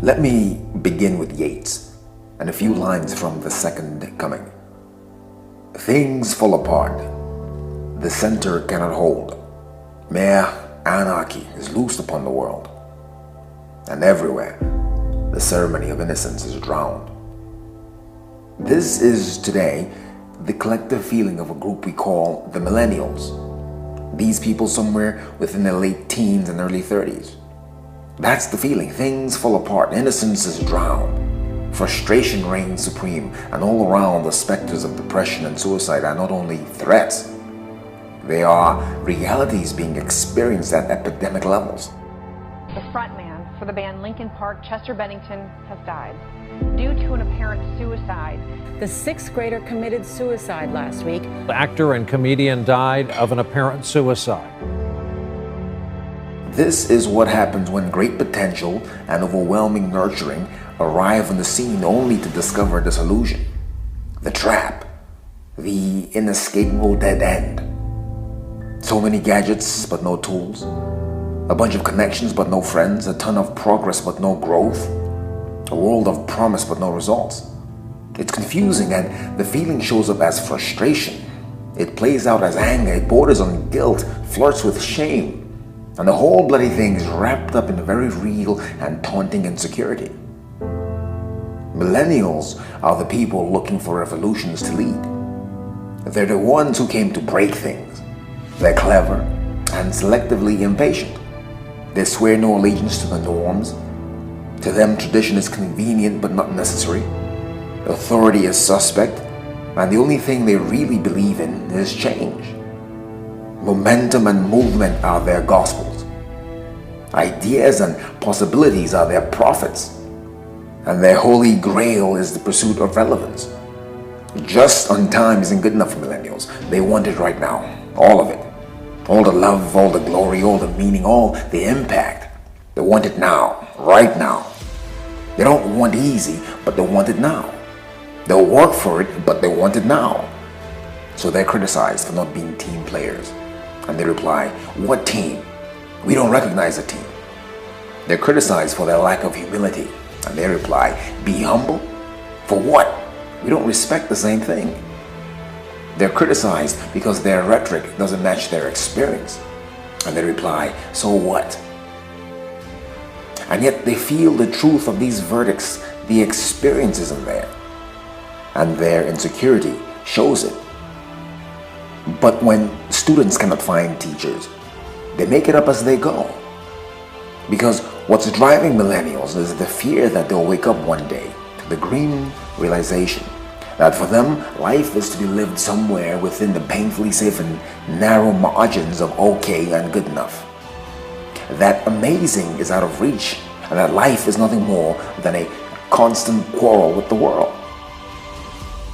Let me begin with Yeats and a few lines from The Second Coming. Things fall apart. The center cannot hold. Mere anarchy is loosed upon the world. And everywhere, the ceremony of innocence is drowned. This is today the collective feeling of a group we call the Millennials. These people somewhere within their late teens and early 30s. That's the feeling. Things fall apart. Innocence is drowned. Frustration reigns supreme, and all around the specters of depression and suicide are not only threats, they are realities being experienced at epidemic levels. The frontman for the band Linkin Park, Chester Bennington, has died due to an apparent suicide. The sixth grader committed suicide last week. The actor and comedian died of an apparent suicide. This is what happens when great potential and overwhelming nurturing arrive on the scene only to discover disillusion, the trap, the inescapable dead end. So many gadgets but no tools, a bunch of connections but no friends, a ton of progress but no growth, a world of promise but no results. It's confusing, and the feeling shows up as frustration. It plays out as anger, it borders on guilt, flirts with shame. And the whole bloody thing is wrapped up in a very real and taunting insecurity. Millennials are the people looking for revolutions to lead. They're the ones who came to break things. They're clever and selectively impatient. They swear no allegiance to the norms. To them, tradition is convenient but not necessary. Authority is suspect, and the only thing they really believe in is change. Momentum and movement are their gospels. Ideas and possibilities are their prophets. And their holy grail is the pursuit of relevance. Just on time isn't good enough for millennials. They want it right now. All of it. All the love, all the glory, all the meaning, all the impact. They want it now, right now. They don't want easy, but they want it now. They'll work for it, but they want it now. So they're criticized for not being team players. And they reply, "What team? We don't recognize a team." They're criticized for their lack of humility. And they reply, "Be humble? For what? We don't respect the same thing." They're criticized because their rhetoric doesn't match their experience. And they reply, "So what?" And yet they feel the truth of these verdicts. The experience isn't there. And their insecurity shows it. But when students cannot find teachers, they make it up as they go. Because what's driving millennials is the fear that they'll wake up one day to the grim realization that for them, life is to be lived somewhere within the painfully safe and narrow margins of okay and good enough. That amazing is out of reach, and that life is nothing more than a constant quarrel with the world.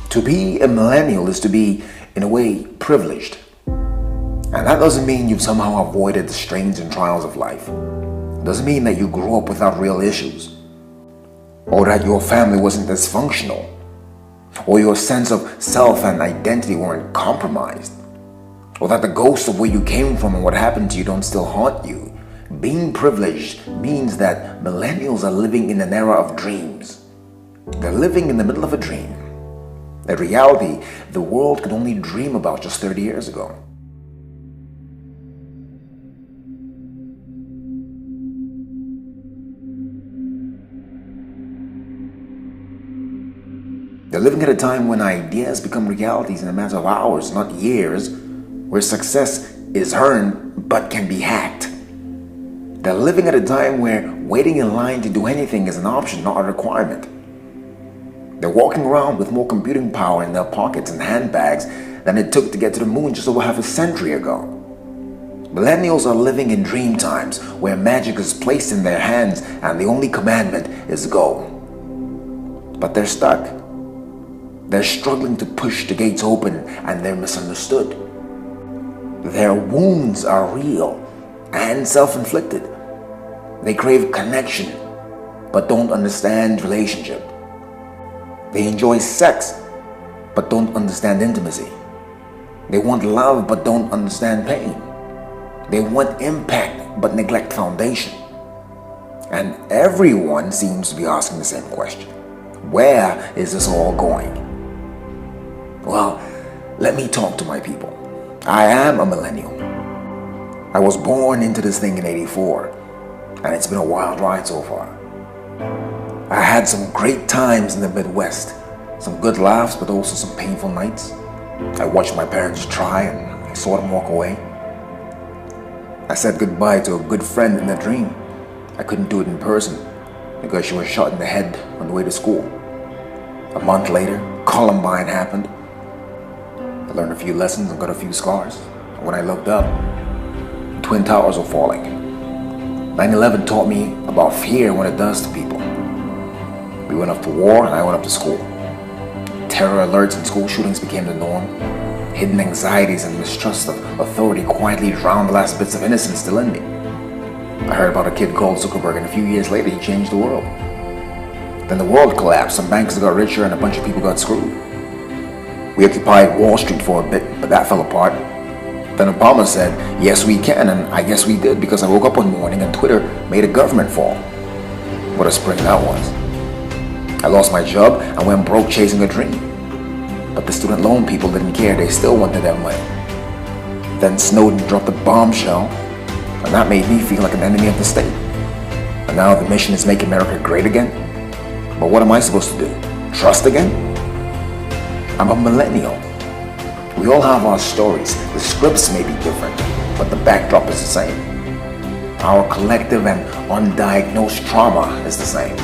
To be a millennial is to be, in a way, privileged. And that doesn't mean you've somehow avoided the strains and trials of life. It doesn't mean that you grew up without real issues, or that your family wasn't dysfunctional, or your sense of self and identity weren't compromised, or that the ghosts of where you came from and what happened to you don't still haunt you. Being privileged means that millennials are living in an era of dreams. They're living in the middle of a dream. A reality the world could only dream about just 30 years ago. They're living at a time when ideas become realities in a matter of hours, not years, where success is earned but can be hacked. They're living at a time where waiting in line to do anything is an option, not a requirement. They're walking around with more computing power in their pockets and handbags than it took to get to the moon just over half a century ago. Millennials are living in dream times where magic is placed in their hands and the only commandment is go. But they're stuck. They're struggling to push the gates open and they're misunderstood. Their wounds are real and self-inflicted. They crave connection but don't understand relationship. They enjoy sex, but don't understand intimacy. They want love, but don't understand pain. They want impact, but neglect foundation. And everyone seems to be asking the same question. Where is this all going? Well, let me talk to my people. I am a millennial. I was born into this thing in '84, and it's been a wild ride so far. I had some great times in the Midwest, some good laughs, but also some painful nights. I watched my parents try and I saw them walk away. I said goodbye to a good friend in a dream. I couldn't do it in person because she was shot in the head on the way to school. A month later, Columbine happened. I learned a few lessons and got a few scars. And when I looked up, the Twin Towers were falling. 9/11 taught me about fear and what it does to people. We went off to war and I went up to school. Terror alerts and school shootings became the norm. Hidden anxieties and mistrust of authority quietly drowned the last bits of innocence still in me. I heard about a kid called Zuckerberg, and a few years later he changed the world. Then the world collapsed, some bankers got richer and a bunch of people got screwed. We occupied Wall Street for a bit, but that fell apart. Then Obama said, yes we can, and I guess we did, because I woke up one morning and Twitter made a government fall. What a spring that was. I lost my job and went broke chasing a dream. But the student loan people didn't care, they still wanted their money. Then Snowden dropped a bombshell, and that made me feel like an enemy of the state. And now the mission is make America great again? But what am I supposed to do? Trust again? I'm a millennial. We all have our stories. The scripts may be different, but the backdrop is the same. Our collective and undiagnosed trauma is the same.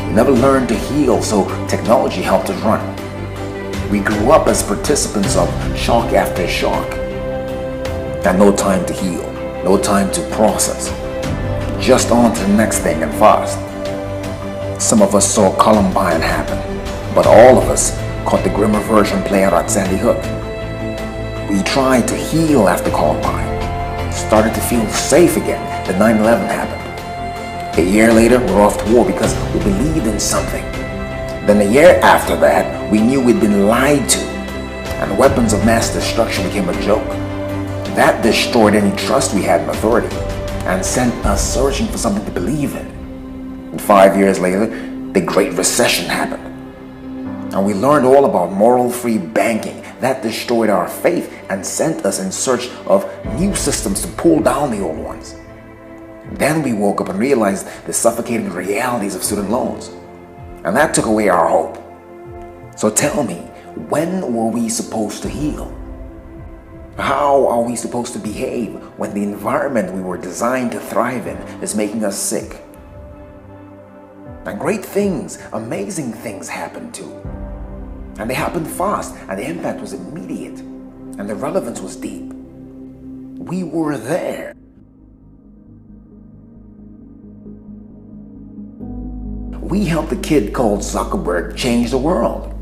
We never learned to heal, so technology helped us run. We grew up as participants of shock after shock. And no time to heal, no time to process. Just on to the next thing and fast. Some of us saw Columbine happen, but all of us caught the grimmer version play out at Sandy Hook. We tried to heal after Columbine, started to feel safe again. Then 9/11 happened. A year later, we're off to war because we believed in something. Then a year after that, we knew we'd been lied to, and weapons of mass destruction became a joke. That destroyed any trust we had in authority, and sent us searching for something to believe in. And 5 years later, the Great Recession happened. And we learned all about moral-free banking. That destroyed our faith and sent us in search of new systems to pull down the old ones. Then we woke up and realized the suffocating realities of student loans. And that took away our hope. So tell me, when were we supposed to heal? How are we supposed to behave when the environment we were designed to thrive in is making us sick? And great things, amazing things happened too. And they happened fast, and the impact was immediate, and the relevance was deep. We were there. We helped a kid called Zuckerberg change the world.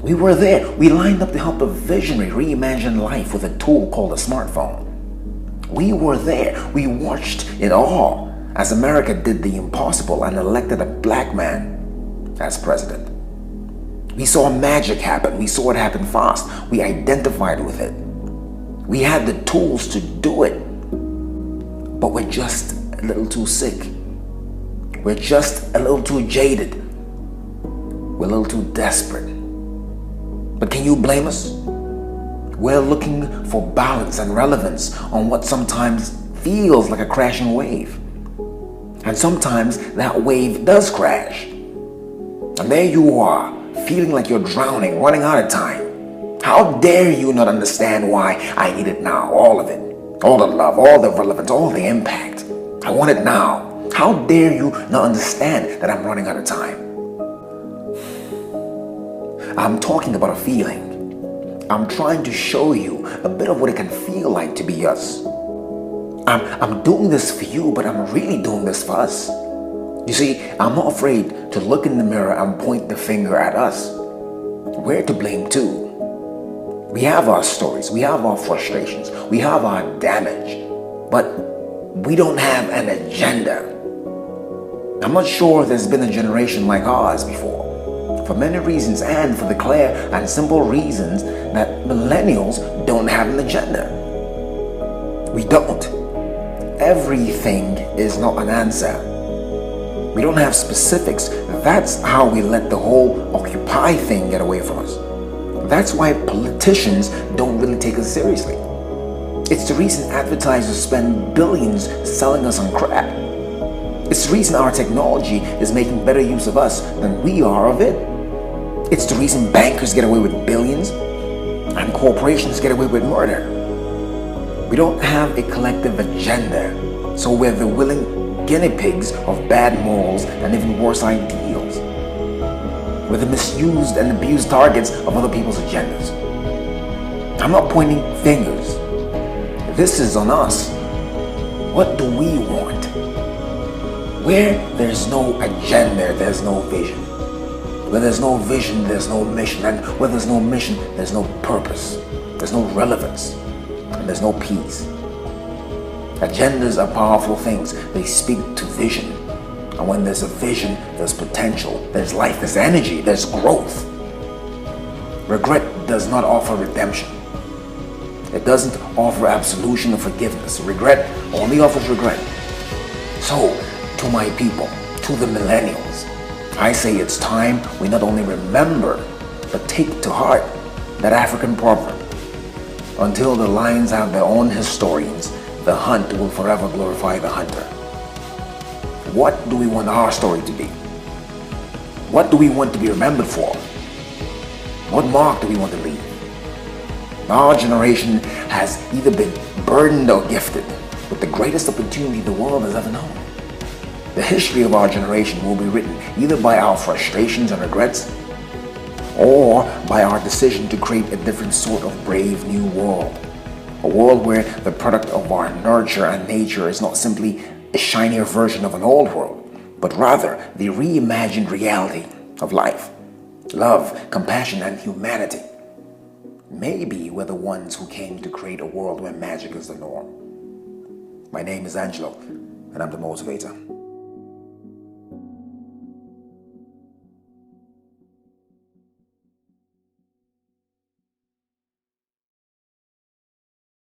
We were there. We lined up to help a visionary reimagine life with a tool called a smartphone. We were there. We watched it all as America did the impossible and elected a black man as president. We saw magic happen. We saw it happen fast. We identified with it. We had the tools to do it, but we're just a little too sick. We're just a little too jaded. We're a little too desperate. But can you blame us? We're looking for balance and relevance on what sometimes feels like a crashing wave. And sometimes that wave does crash. And there you are, feeling like you're drowning, running out of time. How dare you not understand why I need it now, all of it. All the love, all the relevance, all the impact. I want it now. How dare you not understand that I'm running out of time? I'm talking about a feeling. I'm trying to show you a bit of what it can feel like to be us. I'm doing this for you, but I'm really doing this for us. You see, I'm not afraid to look in the mirror and point the finger at us. We're to blame too. We have our stories, we have our frustrations, we have our damage, but we don't have an agenda. I'm not sure there's been a generation like ours before, for many reasons, and for the clear and simple reasons that millennials don't have an agenda. We don't. Everything is not an answer. We don't have specifics. That's how we let the whole Occupy thing get away from us. That's why politicians don't really take us seriously. It's the reason advertisers spend billions selling us on crap. It's the reason our technology is making better use of us than we are of it. It's the reason bankers get away with billions and corporations get away with murder. We don't have a collective agenda, so we're the willing guinea pigs of bad morals and even worse ideals. We're the misused and abused targets of other people's agendas. I'm not pointing fingers. This is on us. What do we want? Where there's no agenda, there's no vision. Where there's no vision, there's no mission. And where there's no mission, there's no purpose. There's no relevance. And there's no peace. Agendas are powerful things. They speak to vision. And when there's a vision, there's potential, there's life, there's energy, there's growth. Regret does not offer redemption. It doesn't offer absolution or forgiveness. Regret only offers regret. So, to my people, to the millennials, I say it's time we not only remember, but take to heart that African proverb. Until the lions have their own historians, the hunt will forever glorify the hunter. What do we want our story to be? What do we want to be remembered for? What mark do we want to leave? Our generation has either been burdened or gifted with the greatest opportunity the world has ever known. The history of our generation will be written either by our frustrations and regrets or by our decision to create a different sort of brave new world. A world where the product of our nurture and nature is not simply a shinier version of an old world, but rather the reimagined reality of life, love, compassion, and humanity. Maybe we're the ones who came to create a world where magic is the norm. My name is Angelo, and I'm the motivator.